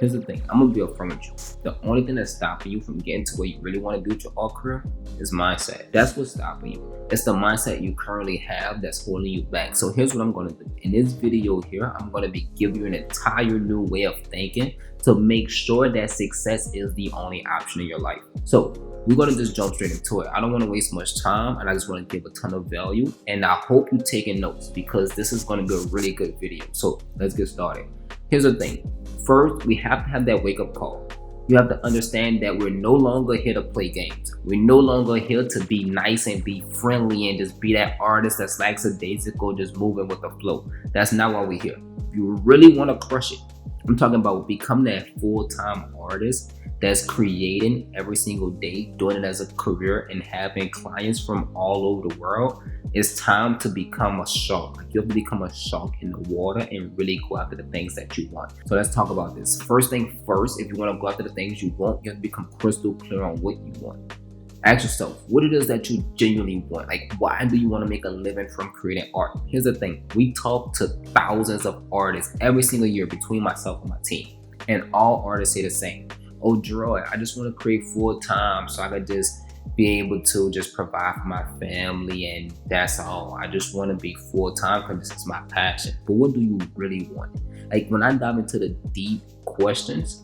Here's the thing, I'm gonna be upfront with you. The only thing that's stopping you from getting to where you really want to do with your art career is mindset. That's what's stopping you. It's the mindset you currently have that's holding you back. So here's what I'm gonna do. In this video here, I'm gonna be giving you an entire new way of thinking to make sure that success is the only option in your life. So we're gonna just jump straight into it. I don't wanna waste much time, and I just wanna give a ton of value. And I hope you're taking notes because this is gonna be a really good video. So let's get started. Here's the thing. First, we have to have that wake-up call. You have to understand that we're no longer here to play games. We're no longer here to be nice and be friendly and just be that artist that's lackadaisical, just moving with the flow. That's not why we're here. If you really want to crush it, I'm talking about becoming that full-time artist that's creating every single day, doing it as a career and having clients from all over the world. It's time to become a shark. Like, you have to become a shark in the water and really go after the things that you want. So let's talk about this. First thing first, if you want to go after the things you want, you have to become crystal clear on what you want. Ask yourself what it is that you genuinely want. Like, why do you want to make a living from creating art? Here's the thing. We talk to thousands of artists every single year between myself and my team. And all artists say the same. Oh, Jaroid, I just want to create full time so I could just be able to just provide for my family, and that's all. I just want to be full time because this is my passion. But what do you really want? Like, when I dive into the deep questions,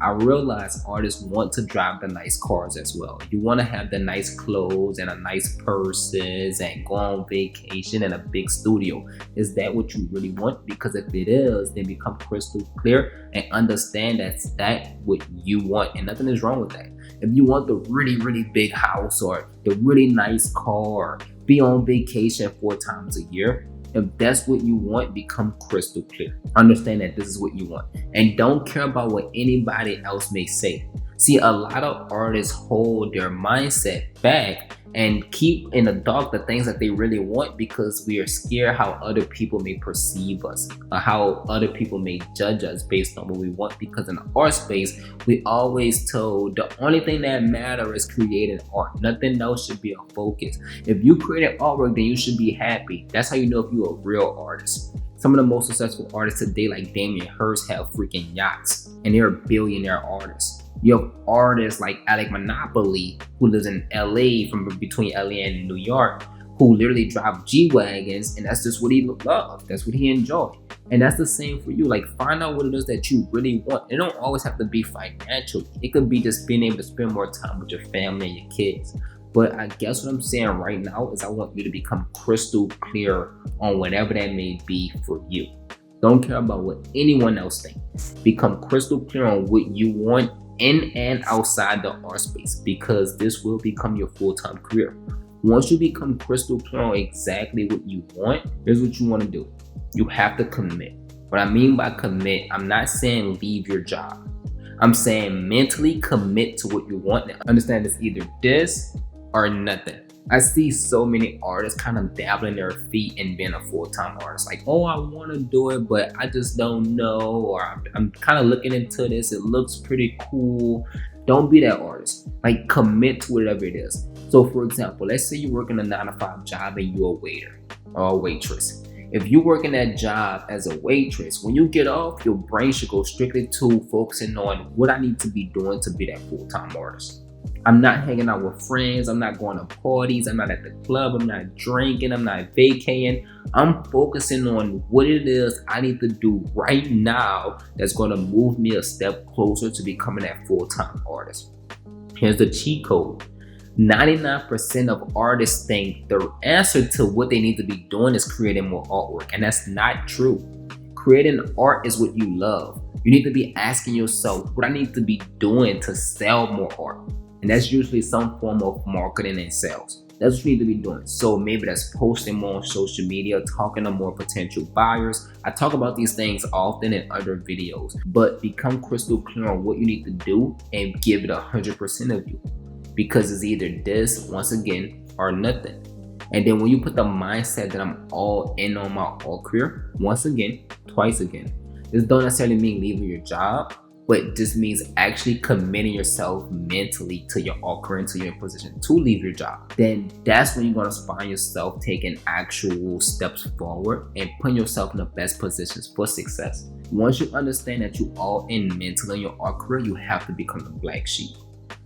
I realize artists want to drive the nice cars as well. You want to have the nice clothes and a nice purses and go on vacation in a big studio. Is that what you really want? Because if it is, then become crystal clear and understand that's what you want, and nothing is wrong with that. If you want the really, really big house or the really nice car, be on vacation 4 times a year, if that's what you want, become crystal clear. Understand that this is what you want. And don't care about what anybody else may say. See, a lot of artists hold their mindset back and keep in the dark the things that they really want because we are scared how other people may perceive us or how other people may judge us based on what we want. Because in the art space, we always told the only thing that matters is creating art. Nothing else should be a focus. If you create artwork, then you should be happy. That's how you know if you're a real artist. Some of the most successful artists today, like Damien Hirst, have freaking yachts, and they're billionaire artists. You have artists like Alec Monopoly, who lives in LA, from between LA and New York, who literally drive G-Wagons, and that's just what he loves. That's what he enjoys. And that's the same for you. Like, find out what it is that you really want. It don't always have to be financial. It could be just being able to spend more time with your family and your kids. But I guess what I'm saying right now is I want you to become crystal clear on whatever that may be for you. Don't care about what anyone else thinks. Become crystal clear on what you want in and outside the art space, because this will become your full-time career. Once you become crystal clear on exactly what you want, here's what you want to do. You have to commit. What I mean by commit, I'm not saying leave your job. I'm saying mentally commit to what you want. Now, understand it's either this or nothing. I see so many artists kind of dabbling their feet in being a full-time artist. Like, oh, I want to do it, but I just don't know, or I'm kind of looking into this. It looks pretty cool. Don't be that artist. Like, commit to whatever it is. So, for example, let's say you're working a 9-to-5 job and you're a waiter or a waitress. If you're working that job as a waitress, when you get off, your brain should go strictly to focusing on what I need to be doing to be that full-time artist. I'm not hanging out with friends. I'm not going to parties. I'm not at the club. I'm not drinking. I'm not vacating. I'm focusing on what it is I need to do right now that's going to move me a step closer to becoming that full-time artist. Here's the cheat code. 99% of artists think the answer to what they need to be doing is creating more artwork, and that's not true. Creating art is what you love. You need to be asking yourself, what I need to be doing to sell more art. And that's usually some form of marketing and sales. That's what you need to be doing. So maybe that's posting more on social media, talking to more potential buyers. I talk about these things often in other videos, but become crystal clear on what you need to do and give it 100% of you. Because it's either this, once again, or nothing. And then when you put the mindset that I'm all in on my art career, once again, twice again, this don't necessarily mean leaving your job. but this means actually committing yourself mentally to your occurrence, to your position to leave your job. Then that's when you're going to find yourself taking actual steps forward and putting yourself in the best positions for success. Once you understand that you all in mentally in your career, you have to become the black sheep.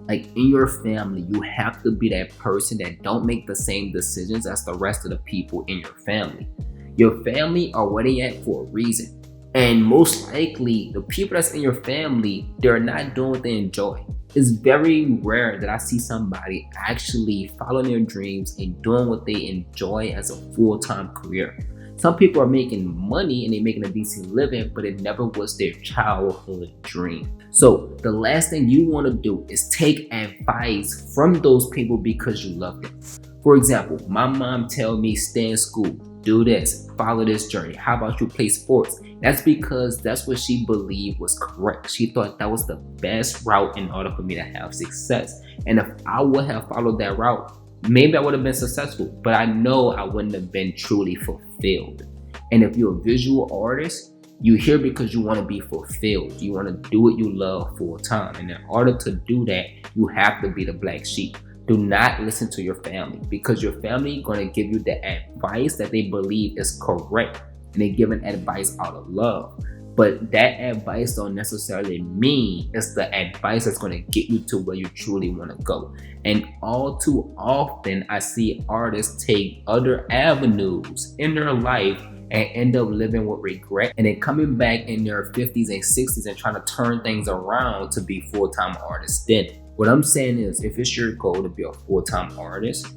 Like in your family, you have to be that person that don't make the same decisions as the rest of the people in your family. Your family are where they at for a reason. And most likely, the people that's in your family, they're not doing what they enjoy. It's very rare that I see somebody actually following their dreams and doing what they enjoy as a full-time career. Some people are making money and they're making a decent living, but it never was their childhood dream. So the last thing you want to do is take advice from those people because you love them. For example, my mom tell me stay in school, do this, follow this journey. How about you play sports? That's because that's what she believed was correct. She thought that was the best route in order for me to have success. And if I would have followed that route, maybe I would have been successful, but I know I wouldn't have been truly fulfilled. And if you're a visual artist, you're here because you want to be fulfilled. You want to do what you love full time. And in order to do that, you have to be the black sheep. Do not listen to your family because your family going to give you the advice that they believe is correct. And they're giving advice out of love. But that advice don't necessarily mean it's the advice that's going to get you to where you truly want to go. And all too often, I see artists take other avenues in their life and end up living with regret and then coming back in their 50s and 60s and trying to turn things around to be full-time artists. Then what I'm saying is, if it's your goal to be a full-time artist,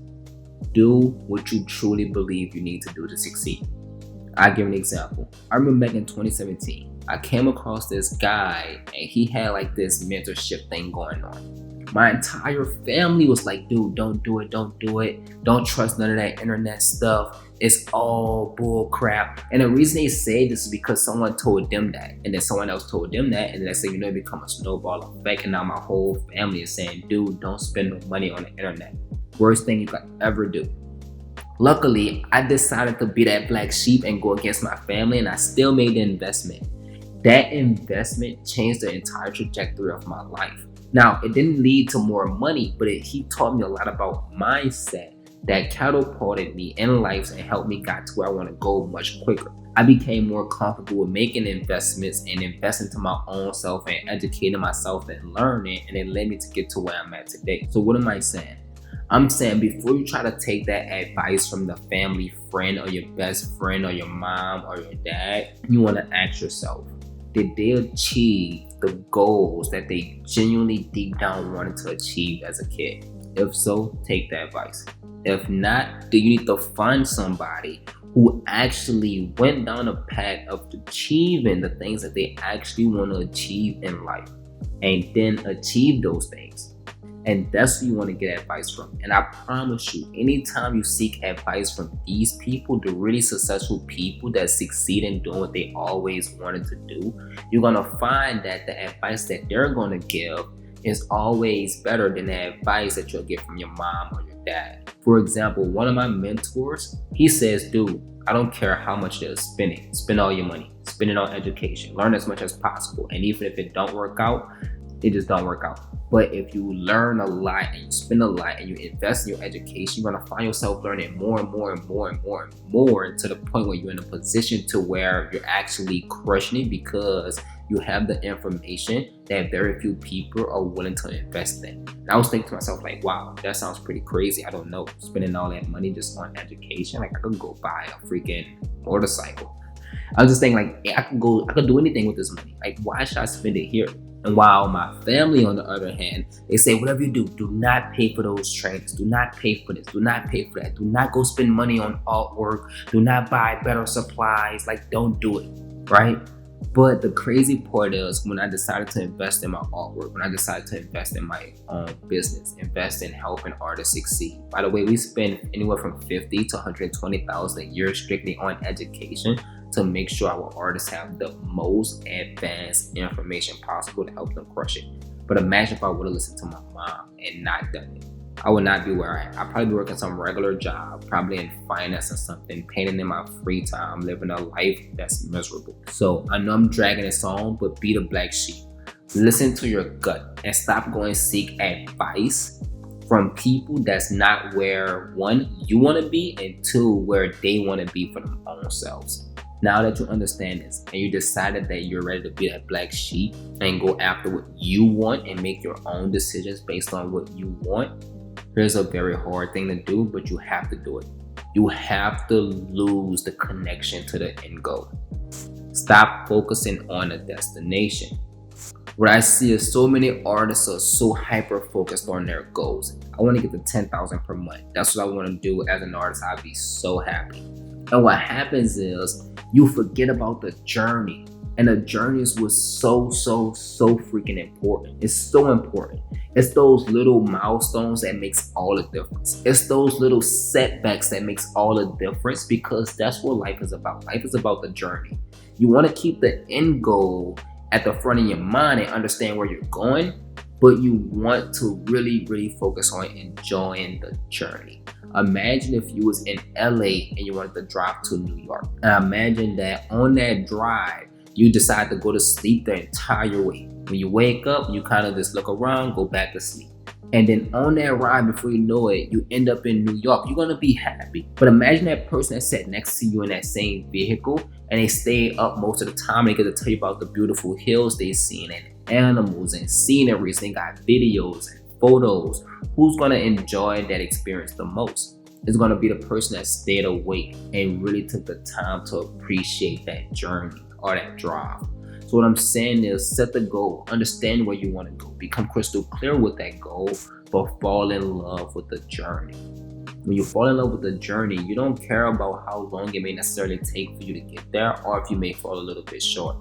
do what you truly believe you need to do to succeed. I'll give an example. I remember back in 2017, I came across this guy and he had like this mentorship thing going on. My entire family was like, dude, don't do it. Don't trust none of that internet stuff. It's all bull crap. And the reason they say this is because someone told them that. And then someone else told them that. And then they say, it become a snowball effect. And now my whole family is saying, dude, don't spend no money on the internet. Worst thing you could ever do. Luckily, I decided to be that black sheep and go against my family, and I still made the investment. That investment changed the entire trajectory of my life. Now, it didn't lead to more money, but he taught me a lot about mindset that catapulted me in life and helped me get to where I want to go much quicker. I became more comfortable with making investments and investing to my own self and educating myself and learning, and it led me to get to where I'm at today. So what am I saying? I'm saying before you try to take that advice from the family friend or your best friend or your mom or your dad, you want to ask yourself, did they achieve the goals that they genuinely deep down wanted to achieve as a kid? If so, take that advice. If not, then you need to find somebody who actually went down a path of achieving the things that they actually want to achieve in life and then achieve those things. And that's who you want to get advice from. And I promise you, anytime you seek advice from these people, the really successful people that succeed in doing what they always wanted to do, you're going to find that the advice that they're going to give is always better than the advice that you'll get from your mom or your dad. For example, one of my mentors, he says, dude, I don't care how much they're spending. Spend all your money. Spend it on education. Learn as much as possible. And even if it don't work out, it just don't work out. But if you learn a lot and you spend a lot and you invest in your education, you're going to find yourself learning more and more and more and more and more to the point where you're in a position to where you're actually crushing it because you have the information that very few people are willing to invest in. And I was thinking to myself, like, wow, that sounds pretty crazy. I don't know, spending all that money just on education. Like, I could go buy a freaking motorcycle. I was just thinking, like, yeah, I could do anything with this money. Like, why should I spend it here? And while my family, on the other hand, they say, whatever you do not pay for those trainings. Do not pay for this. Do not pay for that. Do not go spend money on artwork. Do not buy better supplies. Like, don't do it, right? But the crazy part is when I decided to invest in my artwork, when I decided to invest in my own business, invest in helping artists succeed. By the way, we spend anywhere from $50,000 to $120,000 a year strictly on education to make sure our artists have the most advanced information possible to help them crush it. But imagine if I would have listened to my mom and not done it. I would not be where I am. I'd probably be working some regular job, probably in finance or something, painting in my free time, living a life that's miserable. So I know I'm dragging this on, but be the black sheep. Listen to your gut and stop going seek advice from people that's not where one, you want to be, and two, where they want to be for their own selves. Now that you understand this and you decided that you're ready to be that black sheep and go after what you want and make your own decisions based on what you want, here's a very hard thing to do, but you have to do it. You have to lose the connection to the end goal. Stop focusing on the destination. What I see is so many artists are so hyper focused on their goals. I want to get to 10,000 per month. That's what I want to do as an artist. I'd be so happy. And what happens is you forget about the journey. And the journey is what's so freaking important. It's so important. It's those little milestones that makes all the difference. It's those little setbacks that makes all the difference, because that's what life is about. Life is about the journey. You want to keep the end goal at the front of your mind and understand where you're going, but you want to really focus on enjoying the journey. Imagine if you was in LA and you wanted to drive to New York. And imagine that on that drive, you decide to go to sleep the entire way. When you wake up, you kind of just look around, go back to sleep. And then on that ride, before you know it, you end up in New York. You're gonna be happy. But imagine that person that sat next to you in that same vehicle and they stay up most of the time. They get to tell you about the beautiful hills they seen and animals and sceneries. They got videos and photos. Who's gonna enjoy that experience the most? It's gonna be the person that stayed awake and really took the time to appreciate that journey or that drive. So what I'm saying is, set the goal, understand where you want to go, become crystal clear with that goal, but fall in love with the journey. When you fall in love with the journey, you don't care about how long it may necessarily take for you to get there, or if you may fall a little bit short,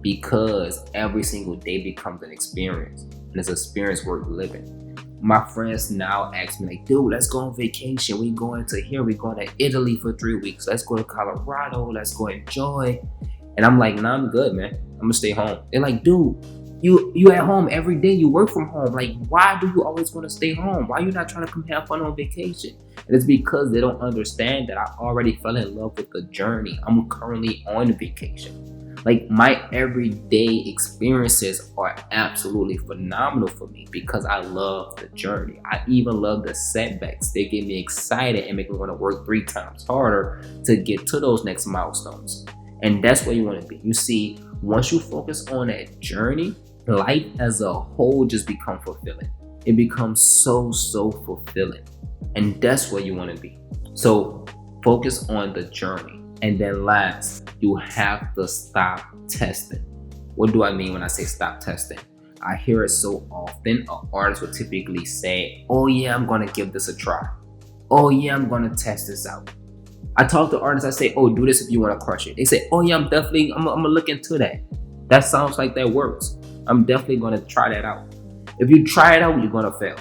because every single day becomes an experience, and it's an experience worth living. My friends now ask me like, dude, let's go on vacation. We going to here, we going to Italy for 3 weeks. Let's go to Colorado, let's go enjoy. And I'm like, nah, I'm good, man. I'm gonna stay home. They're like, dude, you at home every day. You work from home. Like, why do you always want to stay home? Why you not trying to come have fun on vacation? And it's because they don't understand that I already fell in love with the journey. I'm currently on vacation. Like, my everyday experiences are absolutely phenomenal for me because I love the journey. I even love the setbacks. They get me excited and make me want to work 3 times harder to get to those next milestones. And that's where you want to be. You see, once you focus on that journey, life as a whole just becomes fulfilling. It becomes so fulfilling. And that's where you want to be. So focus on the journey. And then last, you have to stop testing. What do I mean when I say stop testing? I hear it so often. An artist will typically say, oh yeah, I'm going to give this a try. Oh yeah, I'm going to test this out. I talk to artists, I say, oh, do this if you want to crush it. They say, oh yeah, I'm going to look into that. That sounds like that works. I'm definitely going to try that out. If you try it out, you're going to fail.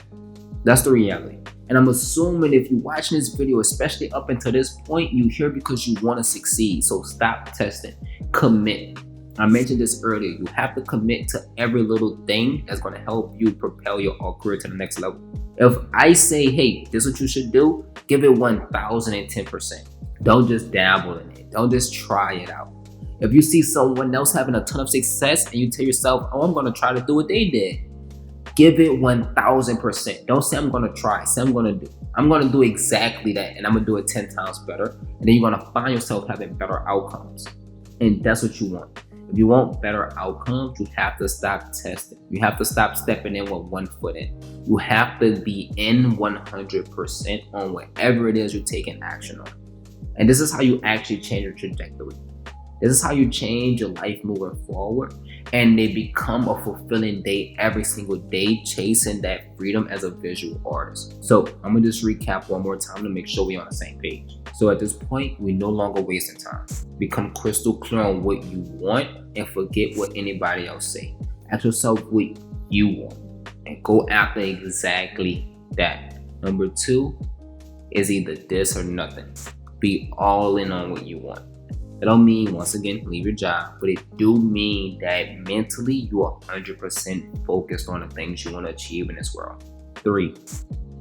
That's the reality. And I'm assuming if you're watching this video, especially up until this point, you're here because you want to succeed. So stop testing. Commit. I mentioned this earlier. You have to commit to every little thing that's going to help you propel your art career to the next level. If I say, hey, this is what you should do, give it 1,010%. Don't just dabble in it. Don't just try it out. If you see someone else having a ton of success and you tell yourself, oh, I'm going to try to do what they did, give it 1,000%. Don't say I'm going to try. Say I'm going to do. I'm going to do exactly that, and I'm going to do it 10 times better. And then you're going to find yourself having better outcomes. And that's what you want. If you want better outcomes, you have to stop testing. You have to stop stepping in with 1 foot in. You have to be in 100% on whatever it is you're taking action on. And this is how you actually change your trajectory. This is how you change your life moving forward, and they become a fulfilling day every single day, chasing that freedom as a visual artist. So I'm gonna just recap one more time to make sure we're on the same page. So at this point, we're no longer wasting time. Become crystal clear on what you want and forget what anybody else say. Ask yourself what you want and go after exactly that. Number 2 is either this or nothing. Be all in on what you want. That don't mean, once again, leave your job, but it do mean that mentally you are 100% focused on the things you want to achieve in this world. 3,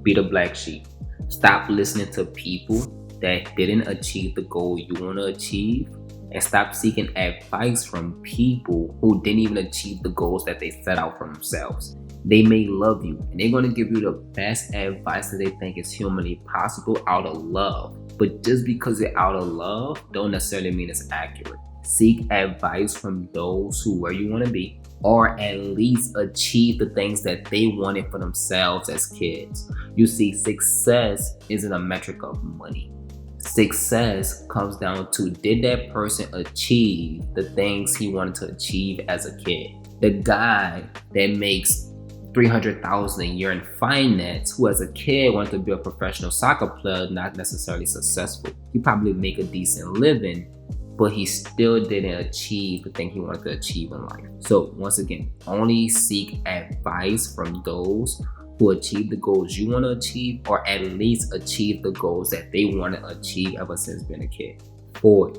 be the black sheep. Stop listening to people that didn't achieve the goal you want to achieve and stop seeking advice from people who didn't even achieve the goals that they set out for themselves. They may love you and they're going to give you the best advice that they think is humanly possible out of love. But just because it's out of love, don't necessarily mean it's accurate. Seek advice from those who where you want to be, or at least achieve the things that they wanted for themselves as kids. You see, success isn't a metric of money. Success comes down to, did that person achieve the things he wanted to achieve as a kid? The guy that makes $300,000 a year in finance, who as a kid wanted to be a professional soccer player, not necessarily successful. He probably make a decent living, but he still didn't achieve the thing he wanted to achieve in life. So once again, only seek advice from those who achieve the goals you want to achieve, or at least achieve the goals that they want to achieve ever since being a kid. 4,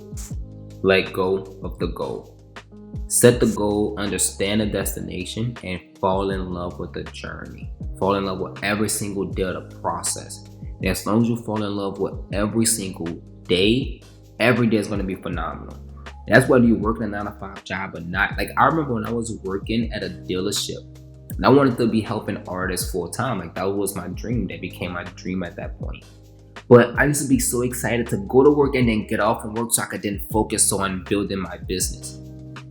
let go of the goal. Set the goal, understand the destination, and fall in love with the journey. Fall in love with every single day of the process. And as long as you fall in love with every single day, every day is going to be phenomenal. And that's whether you're working a 9-to-5 job or not. Like, I remember when I was working at a dealership, and I wanted to be helping artists full time. Like, that was my dream. That became my dream at that point. But I used to be so excited to go to work and then get off from work so I could then focus on building my business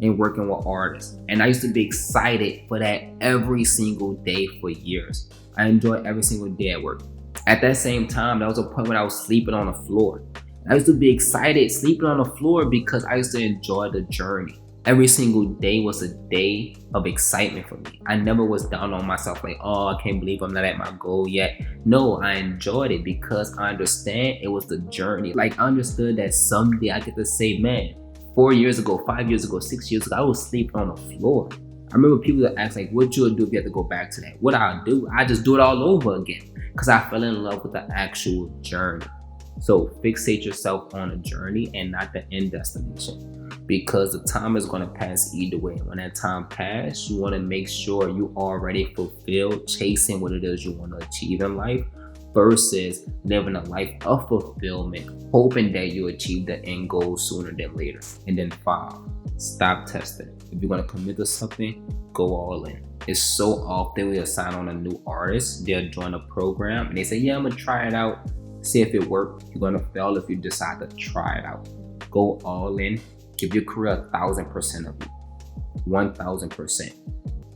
and working with artists. And I used to be excited for that every single day for years. I enjoyed every single day at work. At that same time, there was a point when I was sleeping on the floor. I used to be excited sleeping on the floor because I used to enjoy the journey. Every single day was a day of excitement for me. I never was down on myself like, oh, I can't believe I'm not at my goal yet. No, I enjoyed it because I understand it was the journey. Like, I understood that someday I get to say, man, 4 years ago, 5 years ago, 6 years ago, I was sleeping on the floor. I remember people that ask like, what you would do if you had to go back to that? What I'll do, I just do it all over again because I fell in love with the actual journey. So fixate yourself on a journey and not the end destination, because the time is going to pass either way. When that time passes, you want to make sure you already fulfilled chasing what it is you want to achieve in life, versus living a life of fulfillment, hoping that you achieve the end goal sooner than later. And then 5, stop testing. If you're going to commit to something, go all in. It's so often we assign on a new artist, they'll join a program and they say, yeah, I'm going to try it out, see if it works. You're going to fail if you decide to try it out. Go all in. Give your career 1,000% of you, 1,000%.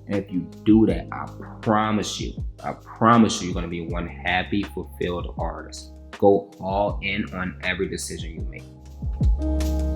And if you do that, I promise you, you're going to be one happy, fulfilled artist. Go all in on every decision you make.